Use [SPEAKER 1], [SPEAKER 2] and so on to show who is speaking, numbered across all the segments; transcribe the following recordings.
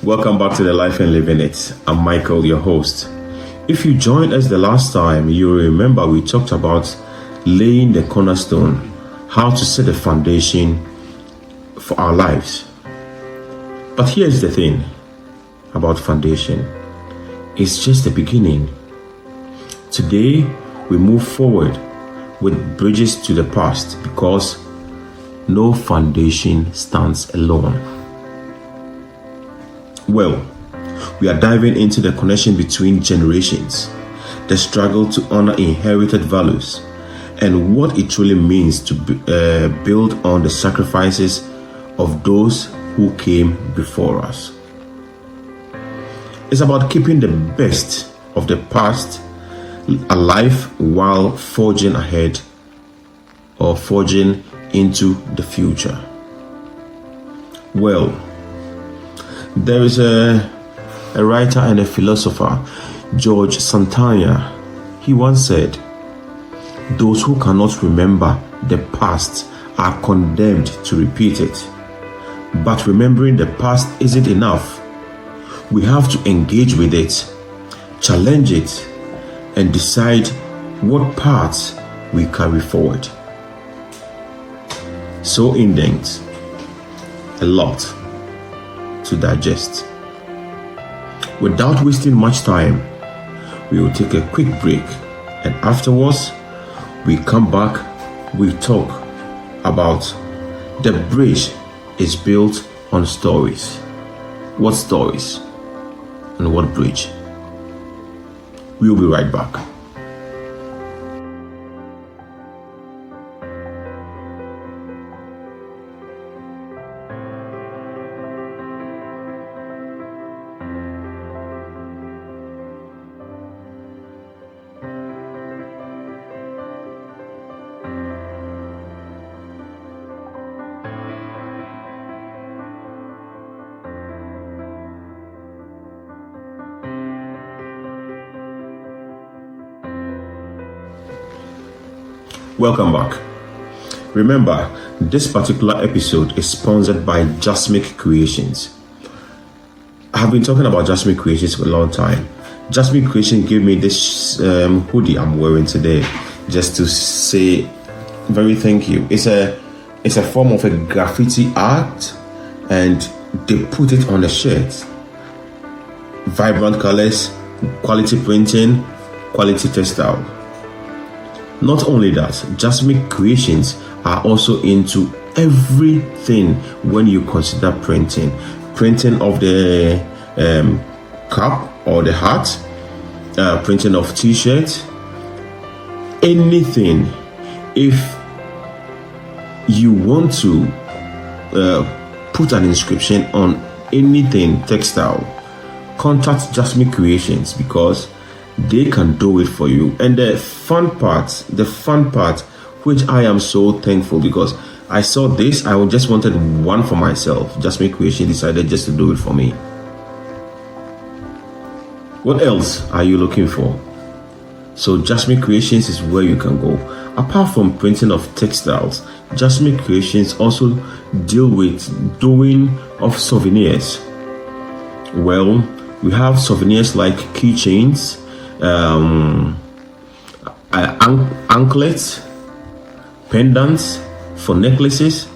[SPEAKER 1] Welcome back to the Life and Living It. I'm Michael, your host. If you joined us the last time, you will remember we talked about laying the cornerstone, how to set the foundation for our lives. But here's the thing about foundation. It's just the beginning. Today, we move forward with bridges to the past because no foundation stands alone. Well, we are diving into the connection between generations, the struggle to honor inherited values, and what it truly means to build on the sacrifices of those who came before us. It's about keeping the best of the past alive while forging ahead or forging into the future. Well, there is a writer and a philosopher, George Santayana. He once said, "Those who cannot remember the past are condemned to repeat it. But remembering the past isn't enough. We have to engage with it, challenge it, and decide what paths we carry forward." So indent, a lot to digest. Without wasting much time, we will take a quick break, and afterwards, we come back, we talk about the bridge is built on stories. What stories and what bridge? We will be right back. Welcome back. Remember, this particular episode is sponsored by Jasmic Creations. I have been talking about Jasmic Creations for a long time. Jasmic Creations gave me this hoodie I'm wearing today, just to say very thank you. It's a form of a graffiti art, and they put it on the shirt. Vibrant colors, quality printing, quality textile. Not only that, Jasmic Creations are also into everything when you consider printing. Printing of the cap or the hat, printing of t-shirts, anything. If you want to put an inscription on anything textile, contact Jasmic Creations because they can do it for you. And the fun part, which I am so thankful because I saw this, I just wanted one for myself. Jasmic Creation decided just to do it for me. What else are you looking for? So Jasmic Creations is where you can go. Apart from printing of textiles, Jasmic Creations also deal with doing of souvenirs. Well, we have souvenirs like keychains, anklets, pendants for necklaces.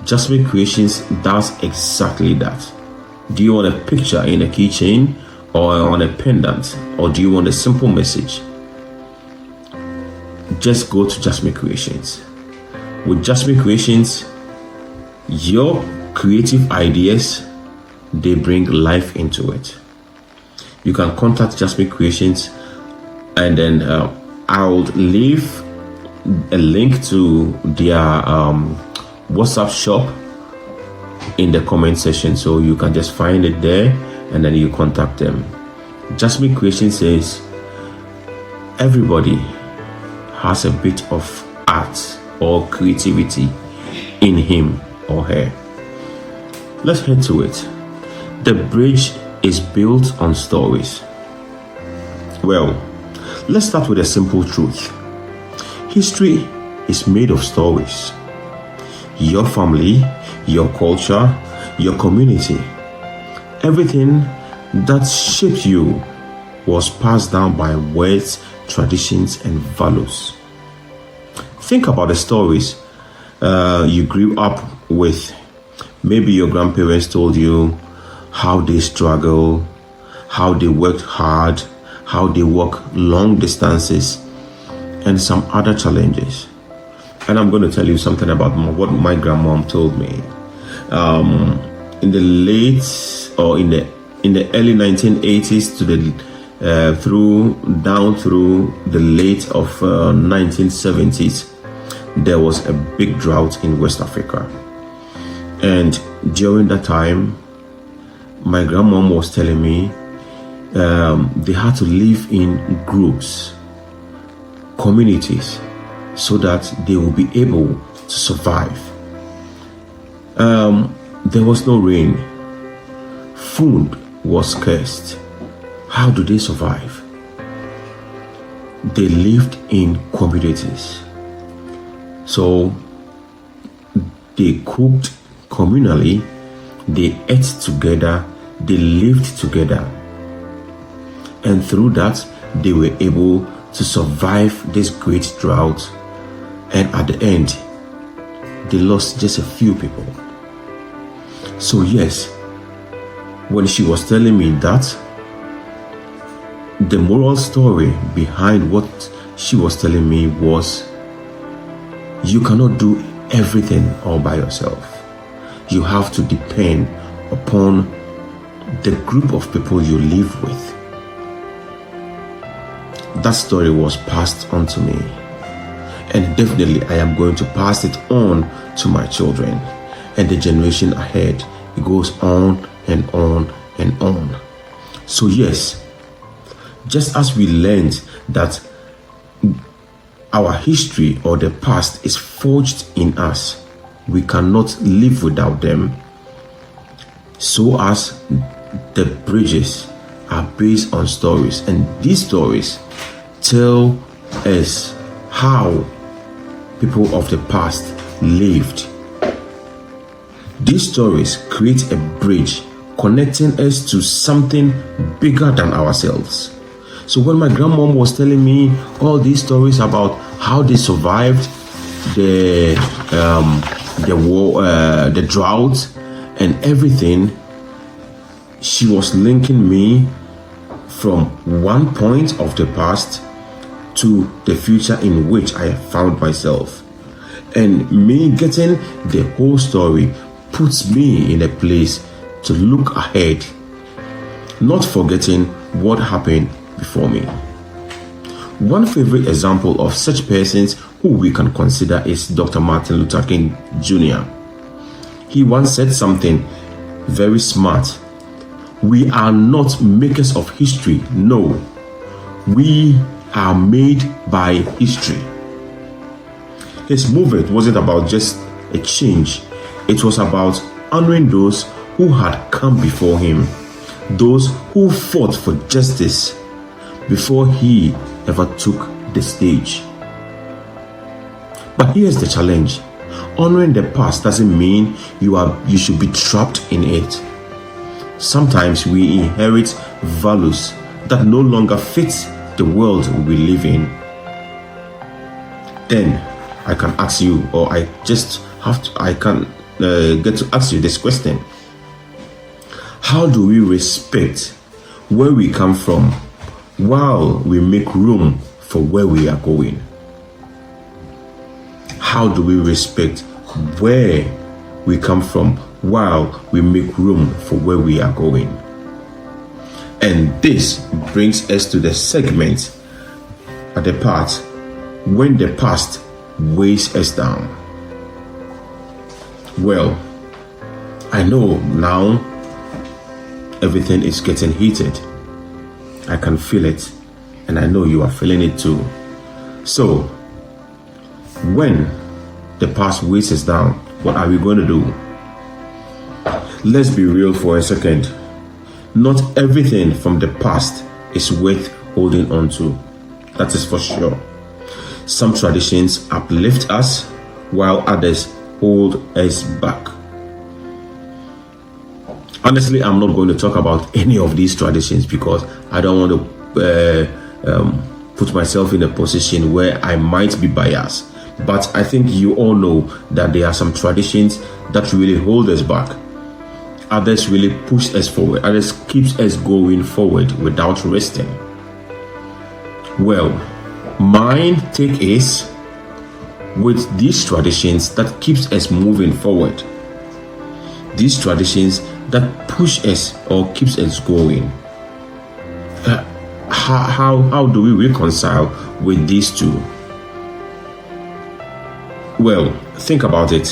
[SPEAKER 1] Jasmic Creations does exactly that. Do you want a picture in a keychain or on a pendant, or do you want a simple message? Just go to Jasmic Creations. With Jasmic Creations, your creative ideas, they bring life into it. You can contact Jasmic Creations, and then I'll leave a link to their WhatsApp shop in the comment section, so you can just find it there and then you contact them. Jasmic Creations says everybody has a bit of art or creativity in him or her. Let's head to it. The bridge is built on stories. Well, let's start with a simple truth. History is made of stories. Your family, your culture, your community, Everything that shaped you was passed down by words, traditions, and values. Think about the stories you grew up with. Maybe your grandparents told you how they struggle, how they worked hard, how they walk long distances, and some other challenges. And I'm going to tell you something about what my grandmom told me. In the late or in the early 1980s to the through the late of 1970s, there was a big drought in West Africa. And during that time, my grandmom was telling me they had to live in groups, communities, so that they will be able to survive. There was no rain. Food was scarce. How do they survive? They lived in communities. So they cooked communally, they ate together, they lived together. And through that, they were able to survive this great drought. And at the end, they lost just a few people. So yes, when she was telling me that, the moral story behind what she was telling me was, you cannot do everything all by yourself. You have to depend upon the group of people you live with. That story was passed on to me, and definitely I am going to pass it on to my children and the generation ahead. It goes on and on and on. So yes, just as we learned that our history or the past is forged in us, we cannot live without them, so as the bridges are based on stories, and these stories tell us how people of the past lived. These stories create a bridge connecting us to something bigger than ourselves. So when my grandmom was telling me all these stories about how they survived the war, the drought, and everything, she was linking me from one point of the past to the future in which I found myself. And me getting the whole story puts me in a place to look ahead, not forgetting what happened before me. One favorite example of such persons who we can consider is Dr. Martin Luther King Jr. He once said something very smart. We are not makers of history. No, we are made by history. His movement wasn't about just a change. It was about honoring those who had come before him, those who fought for justice before he ever took the stage. But here's the challenge. Honoring the past doesn't mean you should be trapped in it. Sometimes we inherit values that no longer fit the world we live in. Then I can ask you, or I can get to ask you this question. How do we respect where we come from while we make room for where we are going? How do we respect where we come from while we make room for where we are going? And this brings us to the segment at the part when the past weighs us down. Well, I know now everything is getting heated. I can feel it, and I know you are feeling it too. So, when the past weighs us down, what are we going to do? Let's be real for a second. Not everything from the past is worth holding on to. That is for sure. Some traditions uplift us, while others hold us back. Honestly, I'm not going to talk about any of these traditions because I don't want to put myself in a position where I might be biased. But I think you all know that there are some traditions that really hold us back. Others really push us forward. Others keeps us going forward without resting. Well, mine take is with these traditions that keeps us moving forward. These traditions that push us or keeps us going. How do we reconcile with these two? Well, think about it.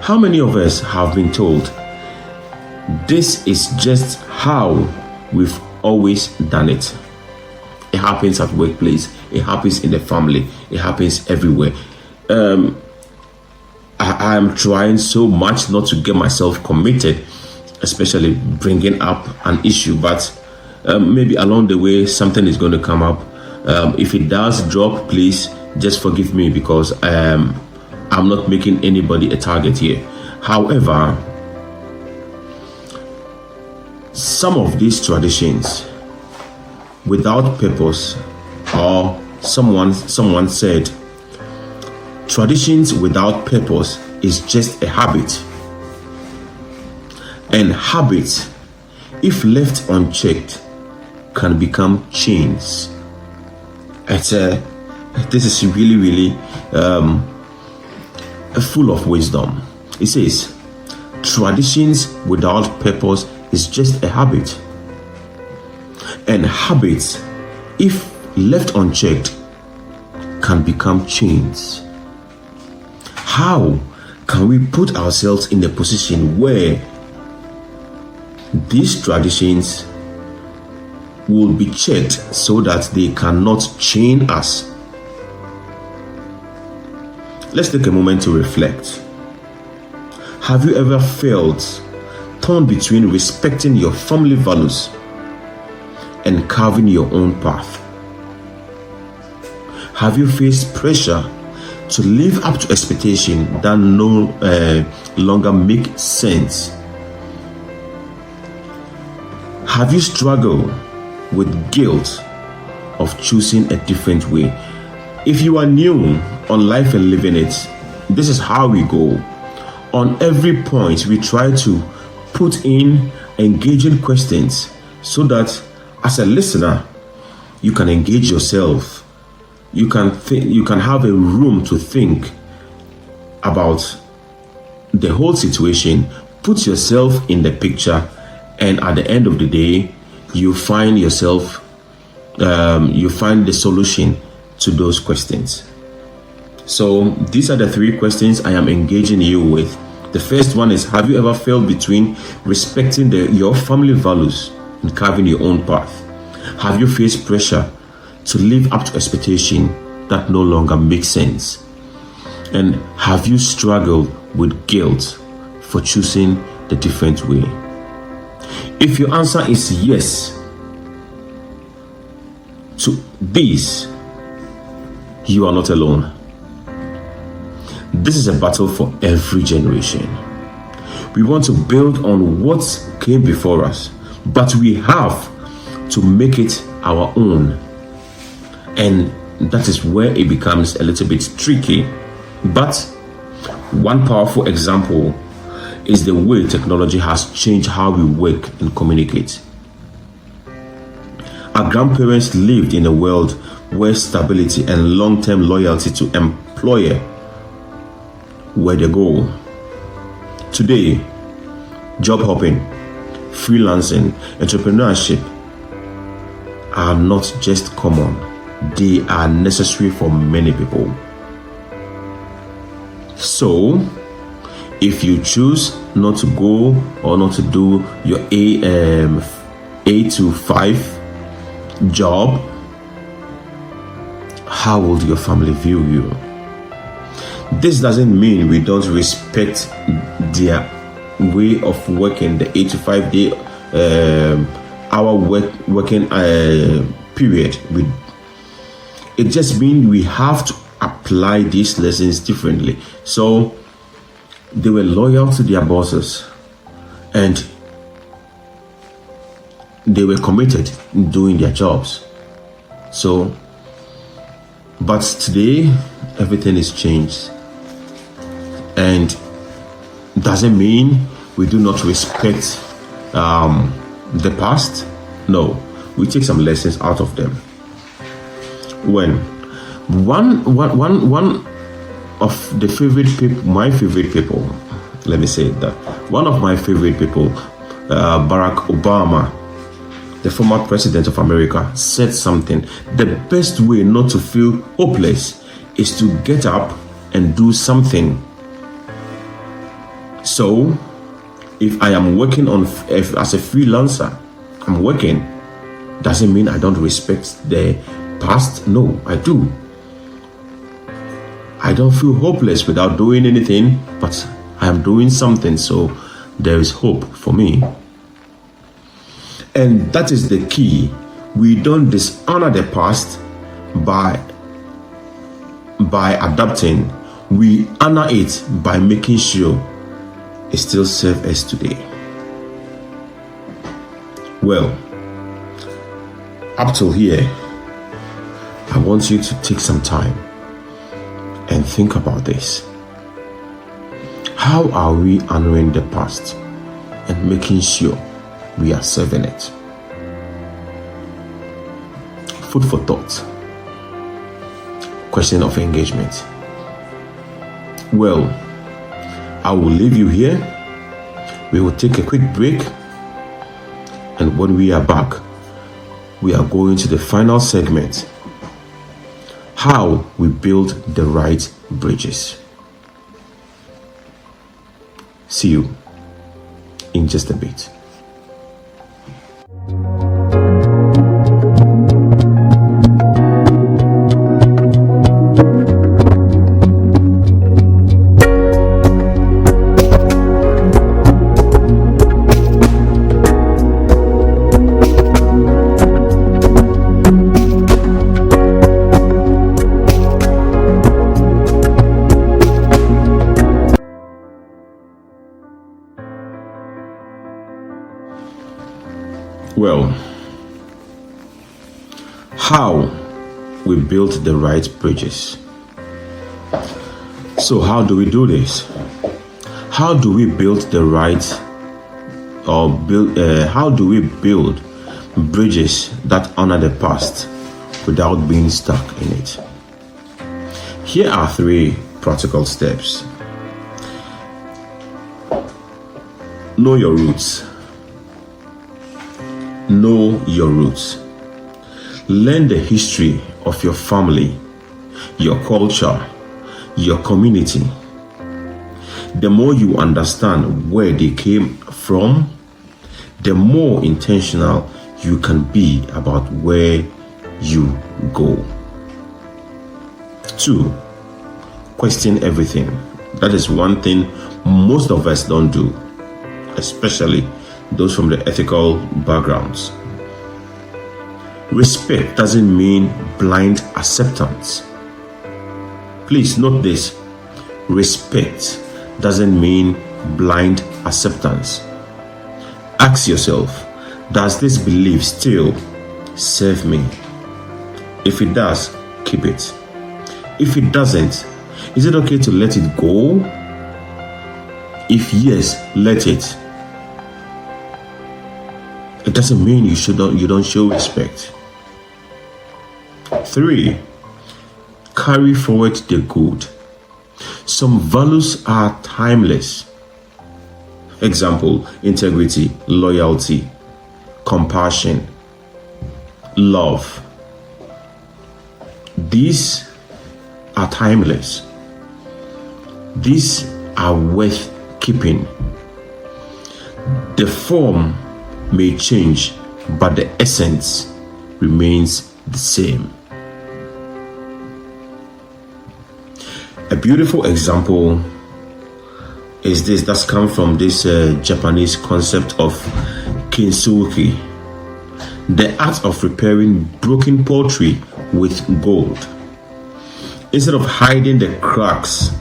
[SPEAKER 1] How many of us have been told this is just how we've always done it? It happens at workplace, it happens in the family, it happens everywhere. I am trying so much not to get myself committed, especially bringing up an issue, but maybe along the way something is going to come up. If it does drop, please just forgive me because I'm not making anybody a target here. However, some of these traditions without purpose, or someone said traditions without purpose is just a habit. And habits, if left unchecked, can become chains. This is really full of wisdom. It says traditions without purpose is just a habit. And habits, if left unchecked, can become chains. How can we put ourselves in a position where these traditions will be checked so that they cannot chain us? Let's take a moment to reflect. Have you ever felt torn between respecting your family values and carving your own path? Have you faced pressure to live up to expectation that no longer make sense? Have you struggled with guilt of choosing a different way? If you are new on life and living it, this is how we go. On every point, we try to put in engaging questions so that as a listener, you can engage yourself. You can have a room to think about the whole situation, put yourself in the picture, and at the end of the day, you find yourself, you find the solution to those questions. So these are the three questions I am engaging you with. The first one is, have you ever felt between respecting your family values and carving your own path? Have you faced pressure to live up to expectation that no longer makes sense? And have you struggled with guilt for choosing the different way? If your answer is yes to these, you are not alone. This is a battle for every generation. We want to build on what came before us, but we have to make it our own. And that is where it becomes a little bit tricky. But one powerful example is the way technology has changed how we work and communicate. Our grandparents lived in a world where stability and long-term loyalty to employer were the goal. Today, job hopping, freelancing, entrepreneurship are not just common, they are necessary for many people. So, if you choose not to go or not to do your 8 to 5 job, how would your family view you? This doesn't mean we don't respect their way of working, the 8 to 5 day hour working period. It just means we have to apply these lessons differently. So they were loyal to their bosses and they were committed in doing their jobs. So, but today everything is changed, and doesn't mean we do not respect the past. No, we take some lessons out of them. When one of the favorite people, my favorite people, let me say that one of my favorite people, Barack Obama, the former president of America, said something. The best way not to feel hopeless is to get up and do something. So, if I am working as a freelancer, I'm working. Doesn't mean I don't respect the past. No, I do. I don't feel hopeless without doing anything, but I am doing something, so there is hope for me. And that is the key. We don't dishonor the past by adapting. We honor it by making sure it still serves us today. Well, up till here, I want you to take some time and think about this. How are we honoring the past and making sure we are serving it? Food for thought. Question of engagement. Well, I will leave you here. We will take a quick break, and when we are back, we are going to the final segment: how we build the right bridges. See you in just a bit. Well, how we build the right bridges. So how do we do this? How do we build the right, how do we build bridges that honor the past without being stuck in it? Here are 3 practical steps. Know your roots. Know your roots. Learn the history of your family, your culture, your community. The more you understand where they came from, the more intentional you can be about where you go. 2, question everything. That is one thing most of us don't do, especially those from the ethical backgrounds. Respect doesn't mean blind acceptance. Please note this. Respect doesn't mean blind acceptance. Ask yourself, does this belief still serve me? If it does, keep it. If it doesn't, is it okay to let it go? If yes, let it. It doesn't mean you don't show respect. 3, carry forward the good. Some values are timeless. Example: integrity, loyalty, compassion, love. These are timeless. These are worth keeping. The form may change, but the essence remains the same. A beautiful example is this that's come from this Japanese concept of kintsugi, the art of repairing broken pottery with gold. Instead of hiding the cracks,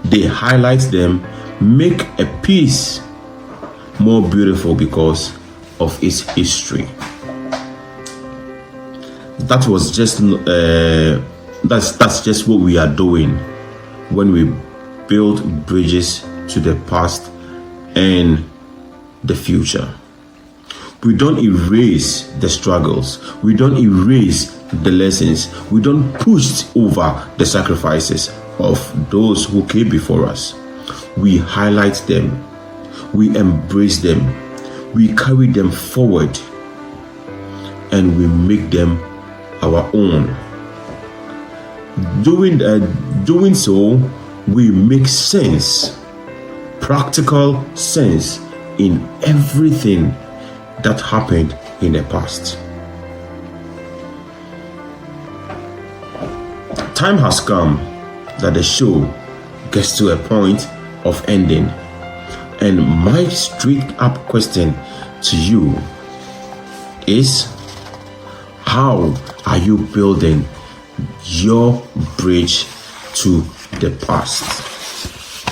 [SPEAKER 1] they highlight them, make a piece more beautiful because of its history. That was just that's just what we are doing when we build bridges to the past and the future. We don't erase the struggles. We don't erase the lessons. We don't push over the sacrifices of those who came before us. We highlight them. We embrace them. We carry them forward, and we make them our own. Doing so, we make sense, practical sense in everything that happened in the past. Time has come that the show gets to a point of ending, and my straight up question to you is, how are you building your bridge to the past?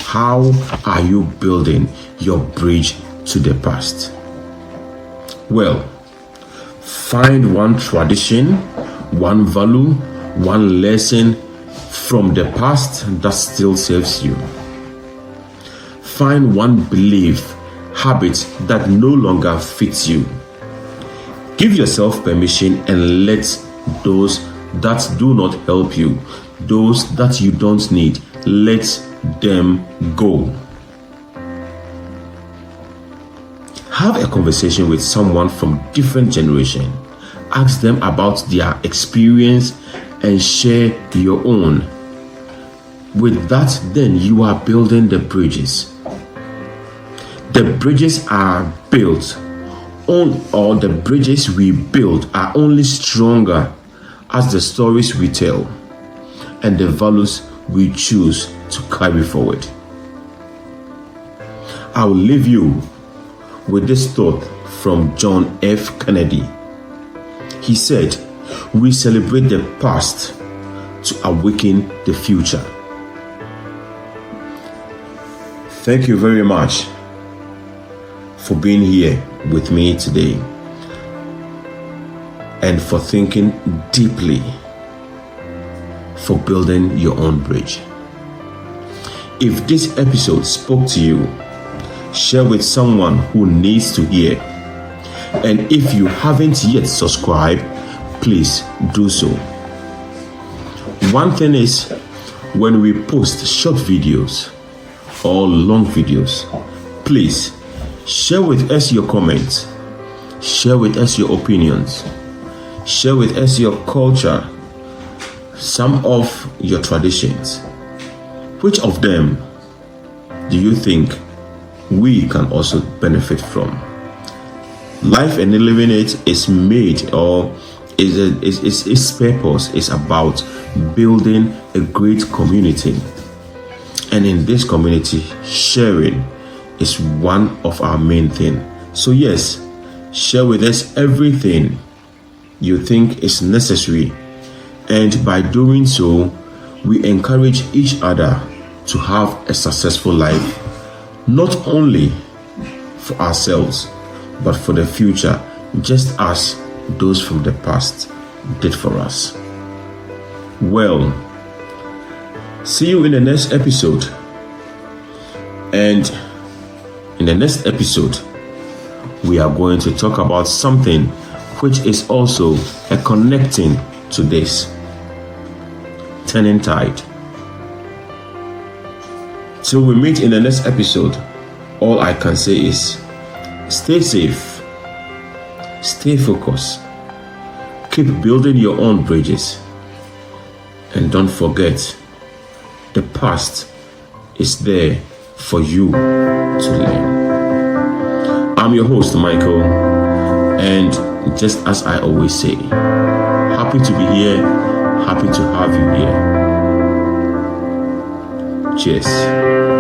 [SPEAKER 1] How are you building your bridge to the past? Well, find one tradition, one value, one lesson from the past that still serves you. Find one belief, habit that no longer fits you. Give yourself permission and let those that do not help you, those that you don't need, let them go. Have a conversation with someone from different generation. Ask them about their experience and share your own. With that, then you are building the bridges. The bridges are built or the bridges we build are only stronger as the stories we tell and the values we choose to carry forward. I will leave you with this thought from John F. Kennedy. He said, "We celebrate the past to awaken the future." Thank you very much for being here with me today and for thinking deeply, for building your own bridge. If this episode spoke to you, share with someone who needs to hear. And if you haven't yet subscribed, please do so. One thing is, when we post short videos or long videos, please share with us your comments, share with us your opinions, share with us your culture, some of your traditions. Which of them do you think we can also benefit from? Life and Living It is made, or its purpose is about building a great community. And in this community, sharing is one of our main things. So yes, share with us everything you think is necessary. And by doing so, we encourage each other to have a successful life, not only for ourselves, but for the future, just as those from the past did for us. Well, see you in the next episode. And in the next episode, we are going to talk about something which is also a connecting to this: turning tide. Till we meet in the next episode, all I can say is stay safe, stay focused, keep building your own bridges, and don't forget, the past is there for you to learn. I'm your host, Michael, and just as I always say, happy to be here, happy to have you here. Cheers.